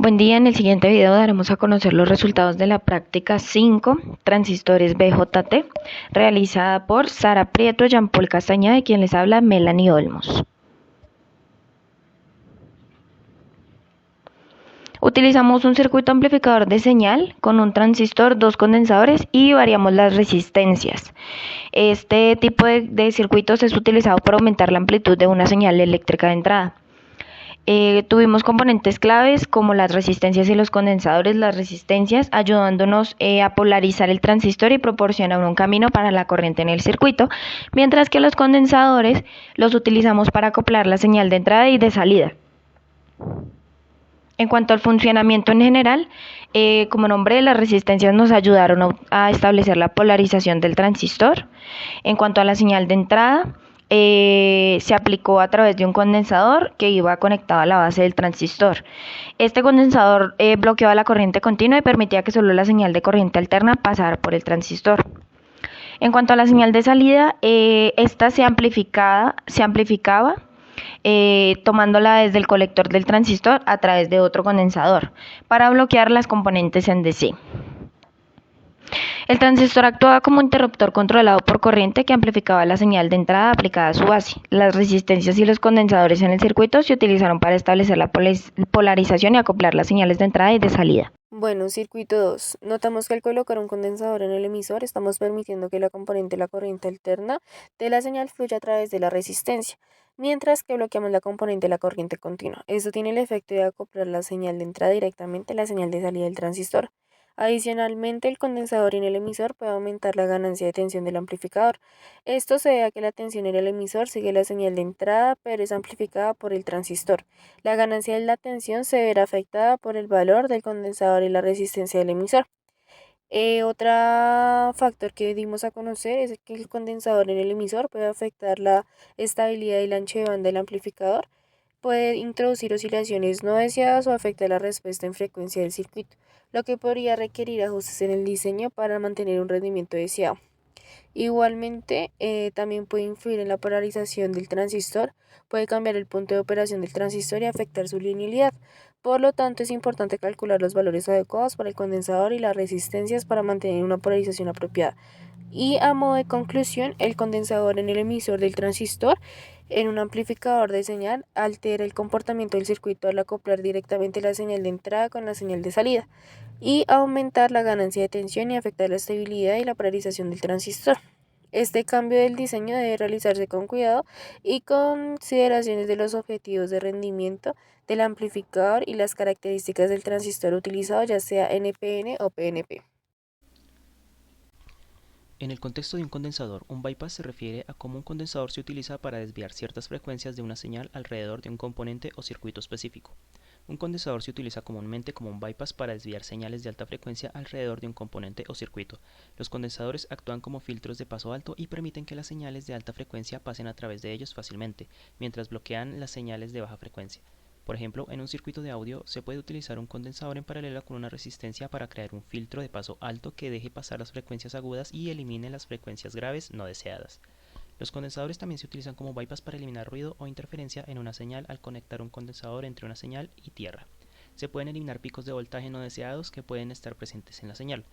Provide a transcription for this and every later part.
Buen día, en el siguiente video daremos a conocer los resultados de la práctica 5, transistores BJT, realizada por Sara Prieto, Jean Paul Castañeda y quien les habla, Melanie Olmos. Utilizamos un circuito amplificador de señal con un transistor, dos condensadores y variamos las resistencias. Este tipo de circuitos es utilizado para aumentar la amplitud de una señal eléctrica de entrada. Tuvimos componentes claves como las resistencias y los condensadores. Las resistencias ayudándonos a polarizar el transistor y proporcionar un camino para la corriente en el circuito, mientras que los condensadores los utilizamos para acoplar la señal de entrada y de salida. En cuanto al funcionamiento en general, como nombré, las resistencias nos ayudaron a establecer la polarización del transistor. En cuanto a la señal de entrada, se aplicó a través de un condensador que iba conectado a la base del transistor. Este condensador bloqueaba la corriente continua y permitía que solo la señal de corriente alterna pasara por el transistor. En cuanto a la señal de salida, esta se amplificaba tomándola desde el colector del transistor a través de otro condensador para bloquear las componentes en DC. El transistor actuaba como un interruptor controlado por corriente que amplificaba la señal de entrada aplicada a su base. Las resistencias y los condensadores en el circuito se utilizaron para establecer la polarización y acoplar las señales de entrada y de salida. Bueno, circuito 2. Notamos que al colocar un condensador en el emisor estamos permitiendo que la componente de la corriente alterna de la señal fluya a través de la resistencia, mientras que bloqueamos la componente de la corriente continua. Esto tiene el efecto de acoplar la señal de entrada directamente a la señal de salida del transistor. Adicionalmente, el condensador en el emisor puede aumentar la ganancia de tensión del amplificador. Esto se debe a que la tensión en el emisor sigue la señal de entrada, pero es amplificada por el transistor. La ganancia de la tensión se verá afectada por el valor del condensador y la resistencia del emisor. Otro factor que dimos a conocer es que el condensador en el emisor puede afectar la estabilidad y el ancho de banda del amplificador, puede introducir oscilaciones no deseadas o afectar la respuesta en frecuencia del circuito, lo que podría requerir ajustes en el diseño para mantener un rendimiento deseado. Igualmente, también puede influir en la polarización del transistor, puede cambiar el punto de operación del transistor y afectar su linealidad. Por lo tanto, es importante calcular los valores adecuados para el condensador y las resistencias para mantener una polarización apropiada. Y a modo de conclusión, el condensador en el emisor del transistor en un amplificador de señal altera el comportamiento del circuito al acoplar directamente la señal de entrada con la señal de salida y aumentar la ganancia de tensión y afectar la estabilidad y la polarización del transistor. Este cambio del diseño debe realizarse con cuidado y consideraciones de los objetivos de rendimiento del amplificador y las características del transistor utilizado, ya sea NPN o PNP. En el contexto de un condensador, un bypass se refiere a cómo un condensador se utiliza para desviar ciertas frecuencias de una señal alrededor de un componente o circuito específico. Un condensador se utiliza comúnmente como un bypass para desviar señales de alta frecuencia alrededor de un componente o circuito. Los condensadores actúan como filtros de paso alto y permiten que las señales de alta frecuencia pasen a través de ellos fácilmente, mientras bloquean las señales de baja frecuencia. Por ejemplo, en un circuito de audio se puede utilizar un condensador en paralelo con una resistencia para crear un filtro de paso alto que deje pasar las frecuencias agudas y elimine las frecuencias graves no deseadas. Los condensadores también se utilizan como bypass para eliminar ruido o interferencia en una señal al conectar un condensador entre una señal y tierra. Se pueden eliminar picos de voltaje no deseados que pueden estar presentes en la señal.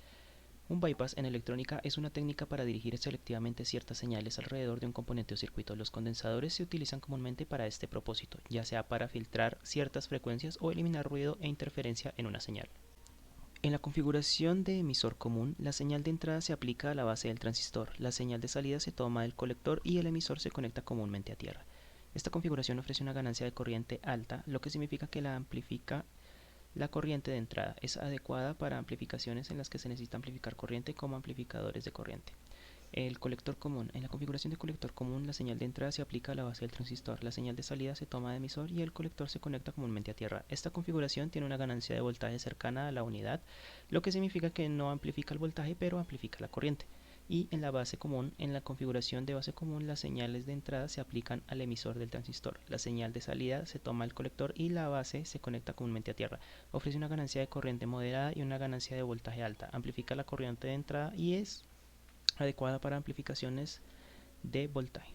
Un bypass en electrónica es una técnica para dirigir selectivamente ciertas señales alrededor de un componente o circuito. Los condensadores se utilizan comúnmente para este propósito, ya sea para filtrar ciertas frecuencias o eliminar ruido e interferencia en una señal. En la configuración de emisor común, la señal de entrada se aplica a la base del transistor, la señal de salida se toma del colector y el emisor se conecta comúnmente a tierra. Esta configuración ofrece una ganancia de corriente alta, lo que significa que la corriente de entrada es adecuada para amplificaciones en las que se necesita amplificar corriente como amplificadores de corriente. El colector común. En la configuración de colector común, la señal de entrada se aplica a la base del transistor, la señal de salida se toma de emisor y el colector se conecta comúnmente a tierra. Esta configuración tiene una ganancia de voltaje cercana a la unidad, lo que significa que no amplifica el voltaje pero amplifica la corriente. Y en la base común, en la configuración de base común, las señales de entrada se aplican al emisor del transistor, la señal de salida se toma al colector y la base se conecta comúnmente a tierra. Ofrece una ganancia de corriente moderada y una ganancia de voltaje alta, amplifica la corriente de entrada y es adecuada para amplificaciones de voltaje.